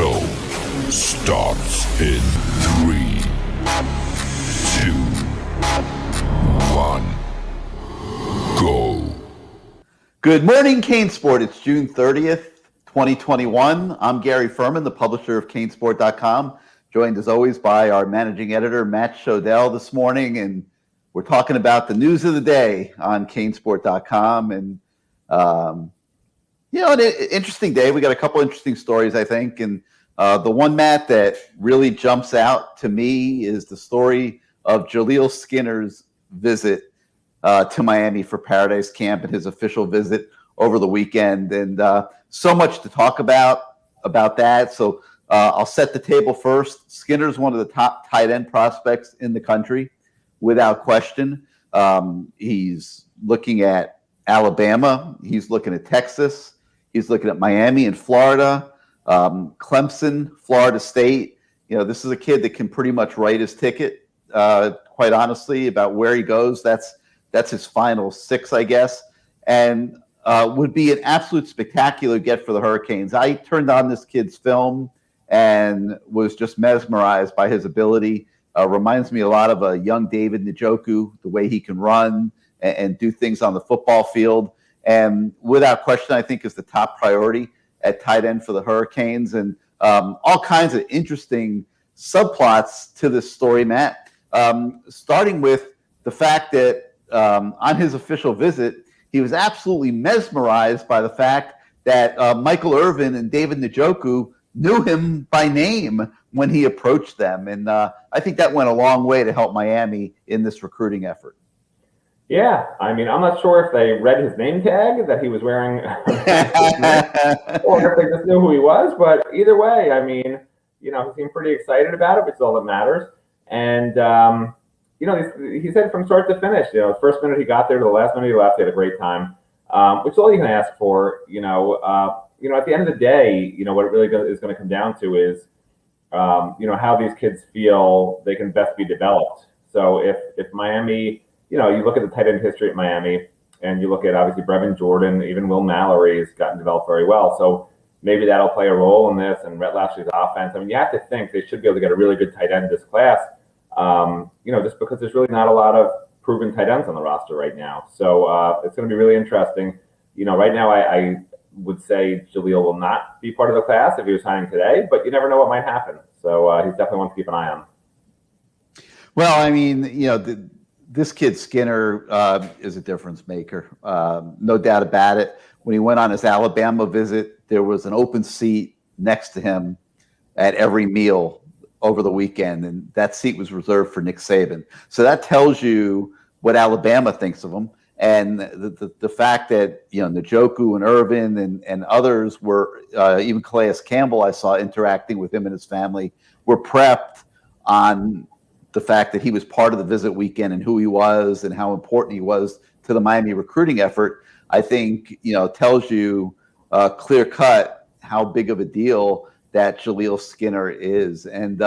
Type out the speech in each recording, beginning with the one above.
show starts in 3, 2, 1, go. Good morning, CaneSport. It's June 30th, 2021. I'm Gary Ferman, the publisher of CaneSport.com, joined as always by our managing editor, Matt Shodell, this morning. And we're talking about the news of the day on CaneSport.com. And, an interesting day. We got a couple interesting stories, I think. And the one, Matt, that really jumps out to me is the story of Jaquise Skinner's visit to Miami for Paradise Camp and his official visit over the weekend. And so much to talk about that. So I'll set the table first. Skinner's one of the top tight end prospects in the country, without question. He's looking at Alabama. He's looking at Texas. He's looking at Miami and Florida, Clemson, Florida State. This is a kid that can pretty much write his ticket, quite honestly, about where he goes. That's his final 6, I guess, and would be an absolute spectacular get for the Hurricanes. I turned on this kid's film and was just mesmerized by his ability. Reminds me a lot of a young David Njoku, the way he can run and do things on the football field. And without question, I think is the top priority at tight end for the Hurricanes. And all kinds of interesting subplots to this story, Matt, starting with the fact that on his official visit, he was absolutely mesmerized by the fact that Michael Irvin and David Njoku knew him by name when he approached them. And I think that went a long way to help Miami in this recruiting effort. Yeah, I mean, I'm not sure if they read his name tag that he was wearing or if they just knew who he was. But either way, I mean, he seemed pretty excited about it, which is all that matters. And, he said from start to finish, the first minute he got there to the last minute he left, he had a great time, which is all you can ask for. At the end of the day, what it really is going to come down to is, how these kids feel they can best be developed. So if Miami, you look at the tight end history at Miami, and you look at obviously Brevin Jordan, even Will Mallory has gotten developed very well. So maybe that'll play a role in this, and Rhett Lashley's offense. I mean, you have to think they should be able to get a really good tight end in this class. Just because there's really not a lot of proven tight ends on the roster right now. So it's going to be really interesting. Right now I would say Jaquise will not be part of the class if he was signing today, but you never know what might happen. So he's definitely one to keep an eye on. Well, I mean, this kid Skinner is a difference maker, no doubt about it. When he went on his Alabama visit, there was an open seat next to him at every meal over the weekend, and that seat was reserved for Nick Saban. So that tells you what Alabama thinks of him, and the fact that Njoku and Irvin and others were, even Calais Campbell, I saw interacting with him and his family, were prepped on the fact that he was part of the visit weekend and who he was and how important he was to the Miami recruiting effort. I think tells you clear cut how big of a deal that Jaquise Skinner is. And,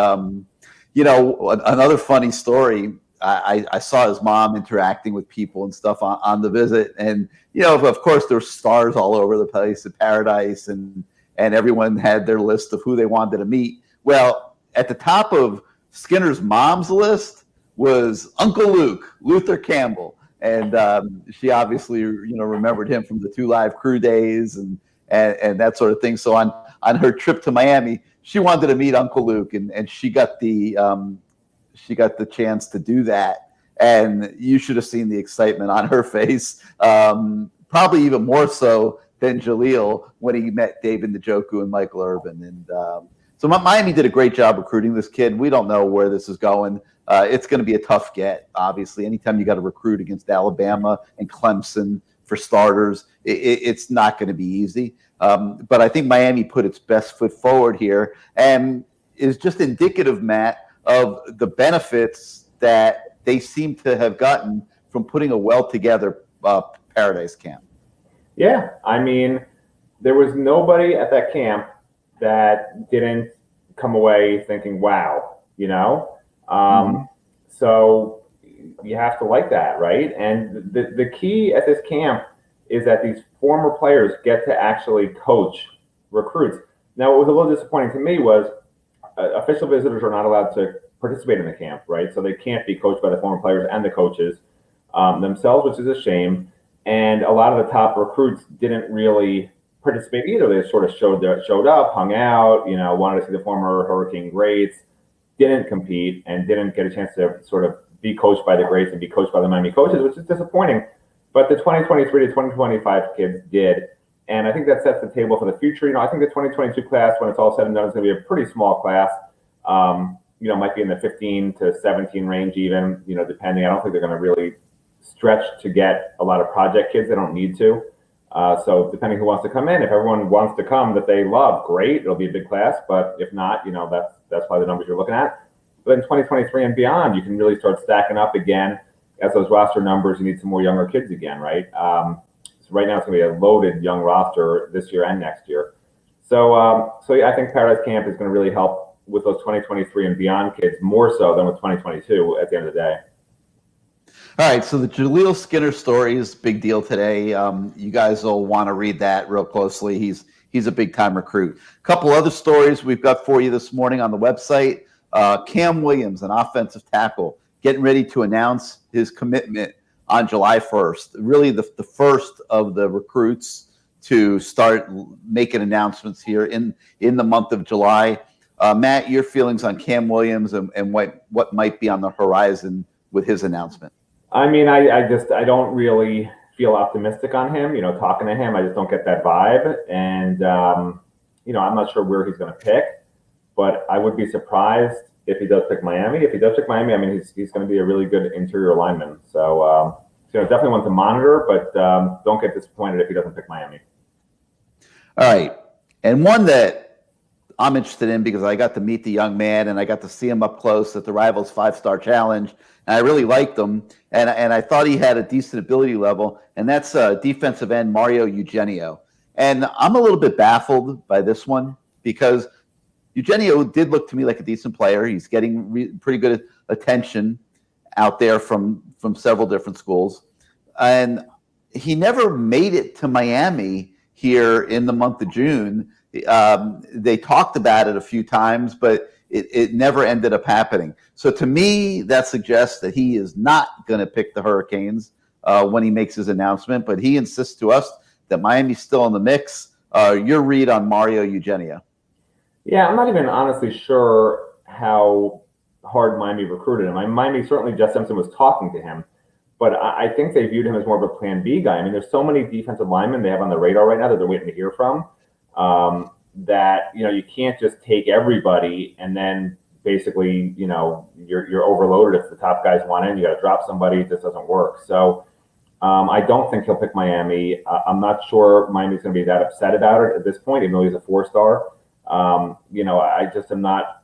another funny story, I saw his mom interacting with people and stuff on the visit. And, of course, there were stars all over the place at Paradise, and everyone had their list of who they wanted to meet. Well, at the top of Skinner's mom's list was Uncle Luke, Luther Campbell. And she obviously, remembered him from the 2 Live Crew days and that sort of thing. So on her trip to Miami, she wanted to meet Uncle Luke, and she got the chance to do that. And you should have seen the excitement on her face, probably even more so than Jaquise when he met David Njoku and Michael Irvin. And so Miami did a great job recruiting this kid. We don't know where this is going. It's going to be a tough get, obviously. Anytime you got to recruit against Alabama and Clemson for starters, it's not going to be easy. But I think Miami put its best foot forward here and is just indicative, Matt, of the benefits that they seem to have gotten from putting a well-together Paradise Camp. Yeah, I mean, there was nobody at that camp that didn't come away thinking, wow, So you have to like that, right? And the key at this camp is that these former players get to actually coach recruits. Now, what was a little disappointing to me was official visitors are not allowed to participate in the camp, right? So they can't be coached by the former players and the coaches themselves, which is a shame. And a lot of the top recruits didn't really participate either. They sort of showed up, hung out, wanted to see the former Hurricane greats, didn't compete, and didn't get a chance to sort of be coached by the greats and be coached by the Miami coaches, which is disappointing. But the 2023 to 2025 kids did. And I think that sets the table for the future. I think the 2022 class, when it's all said and done, is going to be a pretty small class. Might be in the 15 to 17 range even, depending. I don't think they're going to really stretch to get a lot of project kids. They don't need to. So depending who wants to come in, if everyone wants to come that they love, great, it'll be a big class. But if not, that's probably the numbers you're looking at. But in 2023 and beyond, you can really start stacking up again. As those roster numbers, you need some more younger kids again, right? So right now it's going to be a loaded young roster this year and next year. So yeah, I think Paradise Camp is going to really help with those 2023 and beyond kids more so than with 2022 at the end of the day. All right, so the Jaleel Skinner story is a big deal today. You guys will want to read that real closely. He's a big-time recruit. A couple other stories we've got for you this morning on the website. Cam Williams, an offensive tackle, getting ready to announce his commitment on July 1st. Really the first of the recruits to start making announcements here in the month of July. Matt, your feelings on Cam Williams and what might be on the horizon with his announcement? I mean, I don't really feel optimistic on him. Talking to him, I just don't get that vibe. And, I'm not sure where he's going to pick, but I would be surprised if he does pick Miami. If he does pick Miami, I mean, he's going to be a really good interior lineman. So, definitely one to monitor, but don't get disappointed if he doesn't pick Miami. All right. And one that I'm interested in because I got to meet the young man and I got to see him up close at the Rivals 5-Star Challenge. And I really liked him. And I thought he had a decent ability level. And that's defensive end Mario Eugenio. And I'm a little bit baffled by this one because Eugenio did look to me like a decent player. He's getting pretty good attention out there from several different schools. And he never made it to Miami here in the month of June. They talked about it a few times, but it never ended up happening. So to me, that suggests that he is not going to pick the Hurricanes when he makes his announcement, but he insists to us that Miami's still in the mix. Your read on Mario Eugenio? Yeah, I'm not even honestly sure how hard Miami recruited him. Miami, certainly Jeff Simpson was talking to him, but I think they viewed him as more of a plan B guy. I mean, there's so many defensive linemen they have on the radar right now that they're waiting to hear from that, you can't just take everybody and then basically, you're overloaded if the top guys want in. You got to drop somebody. It just doesn't work. So I don't think he'll pick Miami. I'm not sure Miami's going to be that upset about it at this point, even though he's a 4-star. I just am not.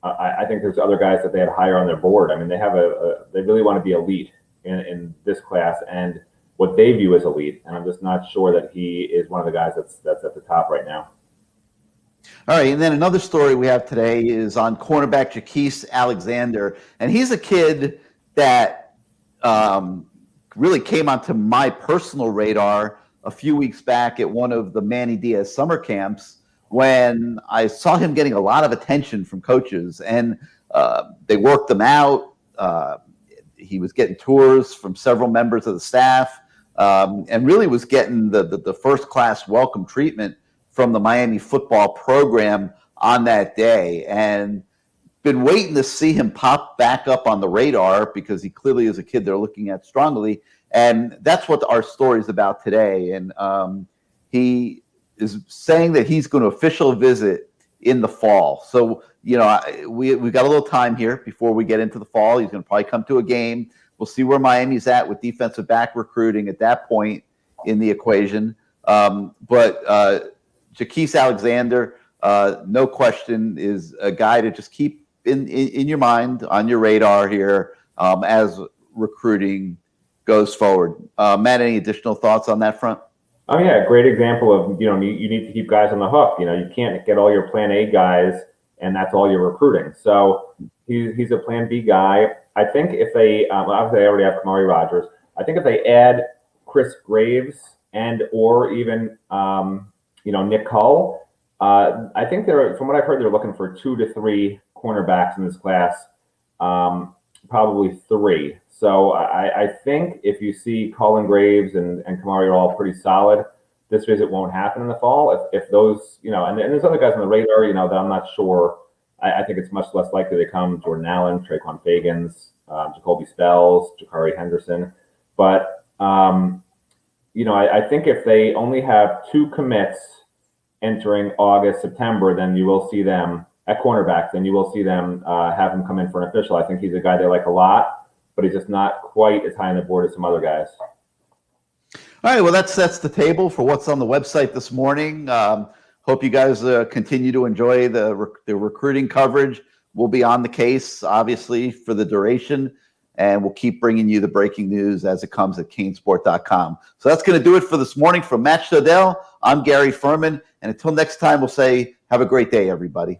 I think there's other guys that they had higher on their board. I mean, they really want to be elite in this class and what they view as elite. And I'm just not sure that he is one of the guys that's at the top right now. All right, and then another story we have today is on cornerback Jaquise Alexander, and he's a kid that really came onto my personal radar a few weeks back at one of the Manny Diaz summer camps when I saw him getting a lot of attention from coaches, and they worked him out. He was getting tours from several members of the staff, and really was getting the first-class welcome treatment from the Miami football program on that day. And been waiting to see him pop back up on the radar because he clearly is a kid they're looking at strongly. And that's what our story is about today. And he is saying that he's going to official visit in the fall. So, we got a little time here before we get into the fall. He's going to probably come to a game. We'll see where Miami's at with defensive back recruiting at that point in the equation. But Jaquise Alexander, no question, is a guy to just keep in your mind, on your radar here as recruiting goes forward. Matt, any additional thoughts on that front? Oh yeah, great example of you need to keep guys on the hook. You can't get all your Plan A guys and that's all you're recruiting. So he's a Plan B guy. I think if they obviously they already have Kamari Rogers. I think if they add Chris Graves and or even Nick Hull, I think from what I've heard, they're looking for 2 to 3 cornerbacks in this class, probably 3. So I think if you see Colin Graves and Kamari are all pretty solid, this visit won't happen in the fall. If those, and there's other guys on the radar, that I'm not sure. I think it's much less likely they come. Jordan Allen, Traquan Fagans, Jacoby Spells, Jakari Henderson. But, I think if they only have 2 commits entering August, September, then you will see them at cornerback. Then you will see them have him come in for an official. I think he's a guy they like a lot, but he's just not quite as high on the board as some other guys. All right, well, that sets the table for what's on the website this morning. Hope you guys continue to enjoy the recruiting coverage. We'll be on the case, obviously, for the duration, and we'll keep bringing you the breaking news as it comes at CaneSport.com. So that's going to do it for this morning. From Matt Shodell, I'm Gary Ferman, and until next time, we'll say have a great day, everybody.